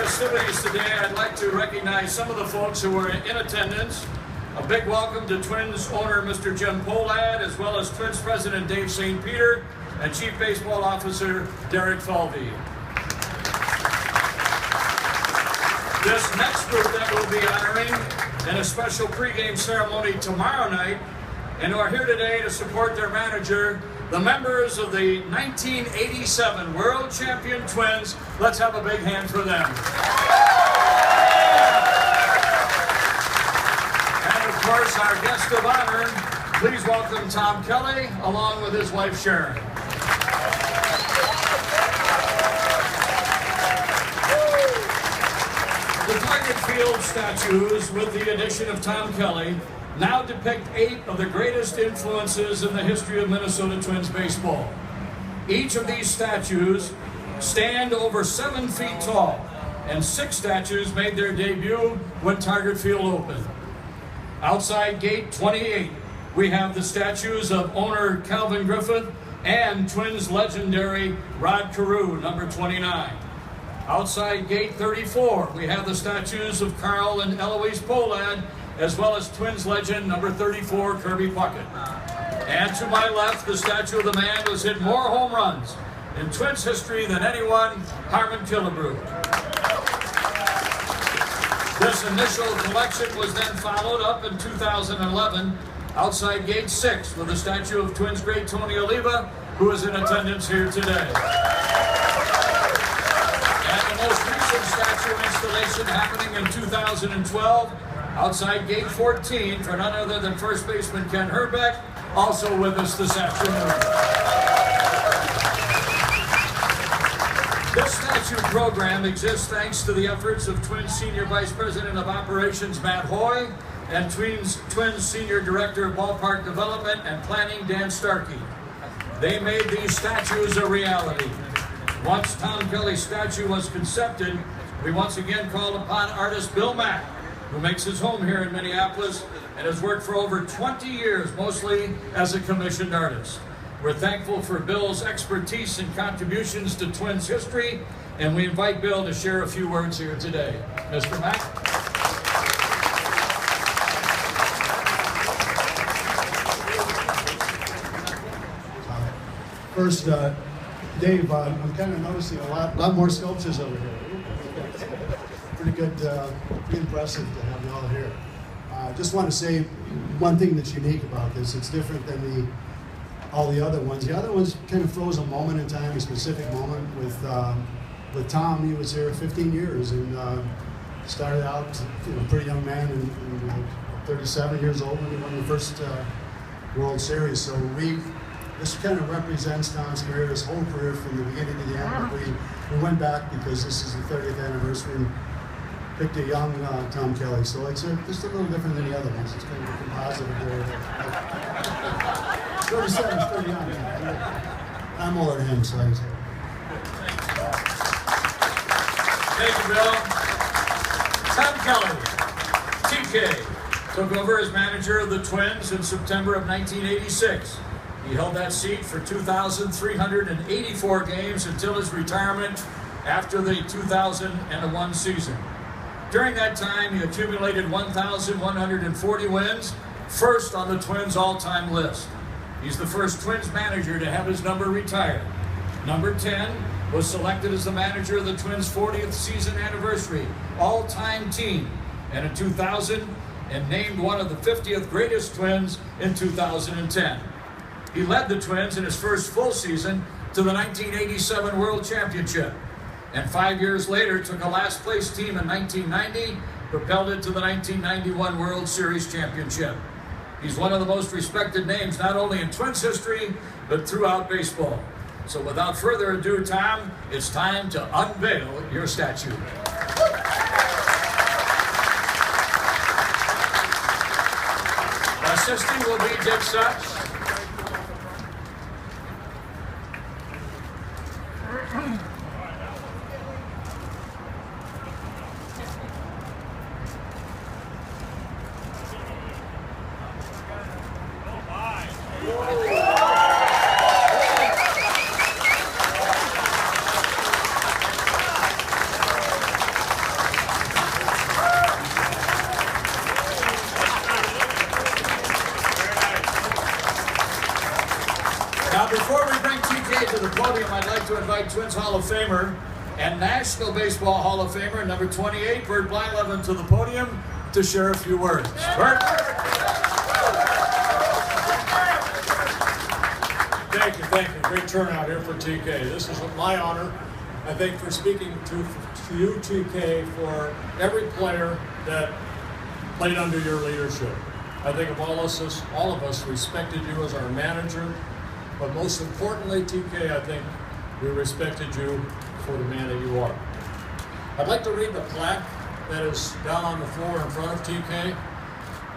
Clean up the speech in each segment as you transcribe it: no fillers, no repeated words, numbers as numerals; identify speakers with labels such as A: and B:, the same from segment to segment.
A: festivities today, I'd like to recognize some of the folks who were in attendance. A big welcome to Twins owner Mr. Jim Polad, as well as Twins President Dave St. Peter and Chief Baseball Officer Derek Falvey. This next group that we'll be honoring in a special pregame ceremony tomorrow night, and who are here today to support their manager, the members of the 1987 World Champion Twins. Let's have a big hand for them. And of course, our guest of honor, please welcome Tom Kelly, along with his wife Sharon. The Target Field statues, with the addition of Tom Kelly, now depict 8 of the greatest influences in the history of Minnesota Twins baseball. Each of these statues stand over 7 feet tall, and 6 statues made their debut when Target Field opened. Outside gate 28, we have the statues of owner Calvin Griffith and Twins legendary Rod Carew, number 29. Outside gate 34, we have the statues of Carl and Eloise Polad, as well as Twins legend number 34, Kirby Puckett. And to my left, the statue of the man who has hit more home runs in Twins history than anyone, Harmon Killebrew. This initial collection was then followed up in 2011, outside gate 6, with a statue of Twins great Tony Oliva, who is in attendance here today. And the most recent statue installation happening in 2012, outside gate 14, for none other than first baseman Ken Herbeck, also with us this afternoon. This statue program exists thanks to the efforts of Twins Senior Vice President of Operations Matt Hoy and Twins Senior Director of Ballpark Development and Planning Dan Starkey. They made these statues a reality. Once Tom Kelly's statue was concepted, we once again called upon artist Bill Mack, who makes his home here in Minneapolis and has worked for over 20 years, mostly as a commissioned artist. We're thankful for Bill's expertise and contributions to Twins history, and we invite Bill to share a few words here today. Mr. Mack.
B: First, Dave, I'm kind of noticing a lot more sculptures over here. Pretty good, pretty impressive to have you all here. Just want to say one thing that's unique about this. It's different than all the other ones. The other ones kind of froze a moment in time, a specific moment. With Tom, he was here 15 years and started out, pretty young man, and 37 years old when he won the first World Series. So this kind of represents Tom's career, his whole career from the beginning to the end. But we went back because this is the 30th anniversary. And picked a young Tom Kelly, so it's just a little different than the other ones. It's kind of a composite of their 37 is pretty young. I'm older than him, so I say.
A: Thank you, Bill. Tom Kelly, TK, took over as manager of the Twins in September of 1986. He held that seat for 2,384 games until his retirement after the 2001 season. During that time, he accumulated 1,140 wins, first on the Twins all-time list. He's the first Twins manager to have his number retired. Number 10 was selected as the manager of the Twins' 40th season anniversary all-time team, and in 2000, and named one of the 50th greatest Twins in 2010. He led the Twins in his first full season to the 1987 World Championship, and 5 years later took a last place team in 1990, propelled it to the 1991 World Series Championship. He's one of the most respected names, not only in Twins history, but throughout baseball. So without further ado, Tom, it's time to unveil your statue. Assisting will be Dick Such. Before we bring TK to the podium, I'd like to invite Twins Hall of Famer and National Baseball Hall of Famer, number 28, Bert Blyleven, to the podium to share a few words. Bert?
C: Thank you. Great turnout here for TK. This is my honor, I think, for speaking to you, TK, for every player that played under your leadership. I think of all of us respected you as our manager, but most importantly, TK, I think we respected you for the man that you are. I'd like to read the plaque that is down on the floor in front of TK,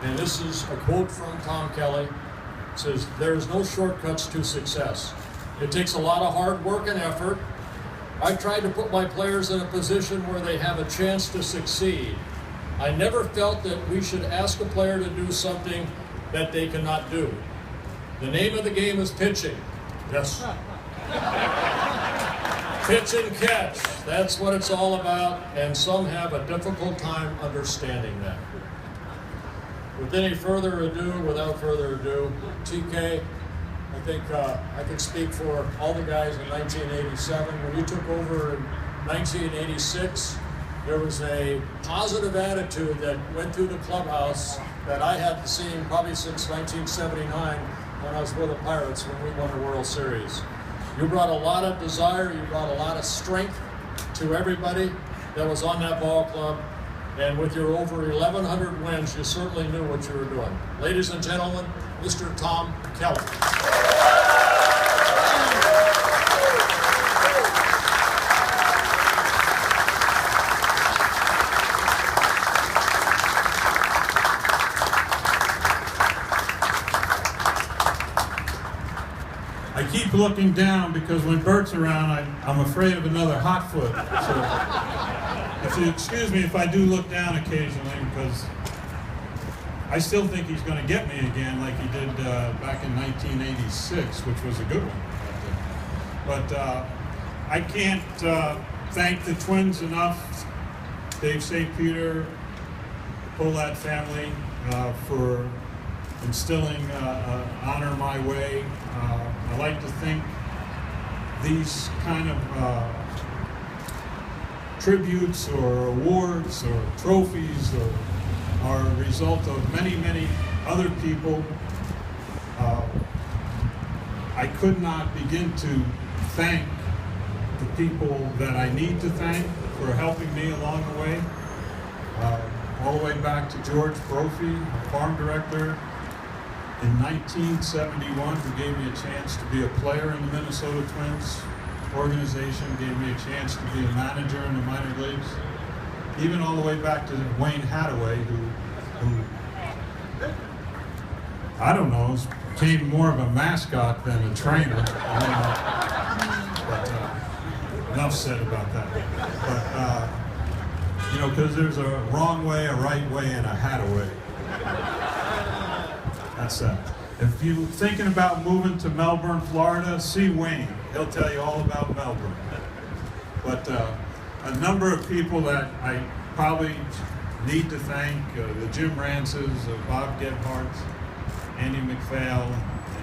C: and this is a quote from Tom Kelly. It says, "There is no shortcuts to success. It takes a lot of hard work and effort. I've tried to put my players in a position where they have a chance to succeed. I never felt that we should ask a player to do something that they cannot do. The name of the game is pitching." Yes. Pitch and catch. That's what it's all about, and some have a difficult time understanding that. Without further ado, TK, I think I can speak for all the guys in 1987. When you took over in 1986, there was a positive attitude that went through the clubhouse that I hadn't seen probably since 1979 when I was with the Pirates when we won the World Series. You brought a lot of desire, you brought a lot of strength to everybody that was on that ball club. And with your over 1,100 wins, you certainly knew what you were doing. Ladies and gentlemen, Mr. Tom Kelly.
D: I keep looking down because when Bert's around, I'm afraid of another hot foot. So if you excuse me if I do look down occasionally, because I still think he's going to get me again like he did back in 1986, which was a good one. But I can't thank the Twins enough, Dave St. Peter, the Polat family, for instilling honor my way. I like to think these kind of tributes or awards or trophies are a result of many, many other people. I could not begin to thank the people that I need to thank for helping me along the way. All the way back to George Brophy, farm director in 1971, who gave me a chance to be a player in the Minnesota Twins organization, gave me a chance to be a manager in the minor leagues. Even all the way back to Wayne Hathaway, who I don't know, became more of a mascot than a trainer. But enough said about that. But, you know, because there's a wrong way, a right way, and a Hathaway. That's that. If you're thinking about moving to Melbourne, Florida, see Wayne. He'll tell you all about Melbourne. But a number of people that I probably need to thank, the Jim Rances, Bob Gebhardt, Andy McPhail,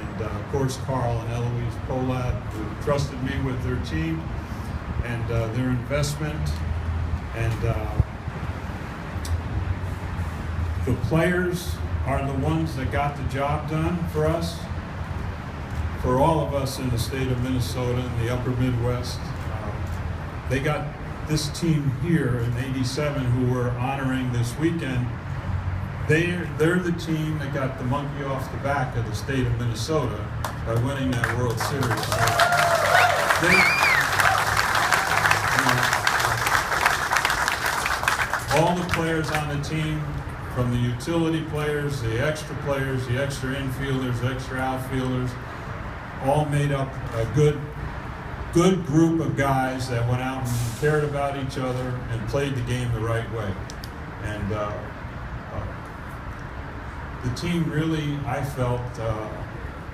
D: and of course Carl and Eloise Polat, who trusted me with their team and their investment. And the players are the ones that got the job done for us, for all of us in the state of Minnesota and the upper Midwest. They got this team here in '87 who we're honoring this weekend. They're the team that got the monkey off the back of the state of Minnesota by winning that World Series. So all the players on the team, from the utility players, the extra infielders, the extra outfielders, all made up a good group of guys that went out and cared about each other and played the game the right way. And the team really, I felt,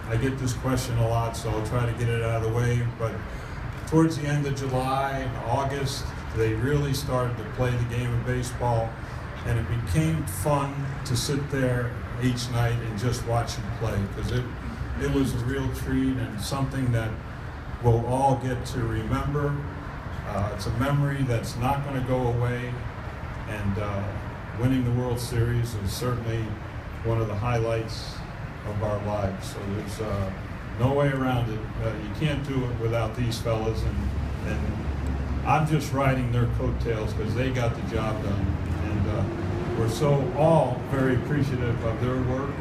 D: I get this question a lot, so I'll try to get it out of the way, but towards the end of July and August, they really started to play the game of baseball, and it became fun to sit there each night and just watch them play, because it was a real treat and something that we'll all get to remember. It's a memory that's not going to go away, and winning the World Series is certainly one of the highlights of our lives. So there's no way around it. You can't do it without these fellas, and I'm just riding their coattails because they got the job done. And we're so all very appreciative of their work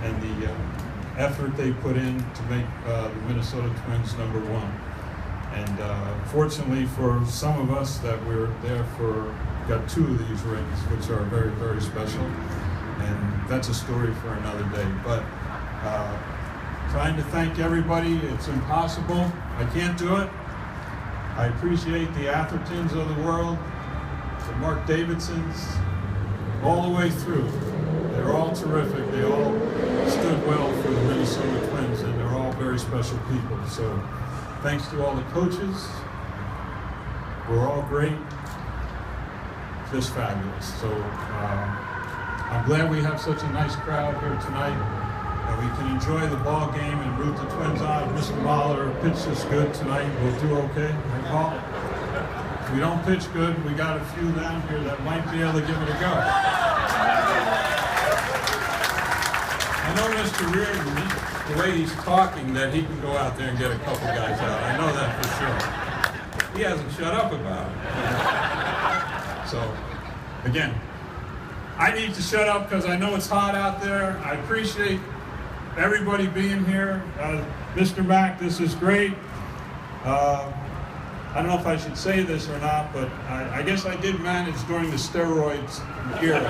D: and the effort they put in to make the Minnesota Twins #1. And fortunately for some of us that we're there for, got 2 of these rings, which are very, very special. And that's a story for another day. But trying to thank everybody, it's impossible. I can't do it. I appreciate the Athertons of the world, the Mark Davidsons, all the way through. They're all terrific. They all stood well for the Minnesota Twins, and they're all very special people. So thanks to all the coaches. We're all great. Just fabulous. So I'm glad we have such a nice crowd here tonight, and we can enjoy the ball game and root the Twins on. If Mr. Mahler pitched us good tonight, we'll do okay. Right, Paul? If we don't pitch good, we got a few down here that might be able to give it a go. I know Mr. Reardon, the way he's talking, that he can go out there and get a couple guys out. I know that for sure. He hasn't shut up about it. So, again, I need to shut up because I know it's hot out there. I appreciate everybody being here. Mr. Mack, this is great. I don't know if I should say this or not, but I guess I did manage during the steroids era.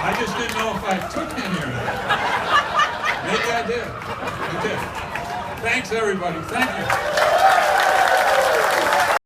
D: I just didn't know if I took any or not. Maybe I did. I did. Thanks, everybody. Thank you.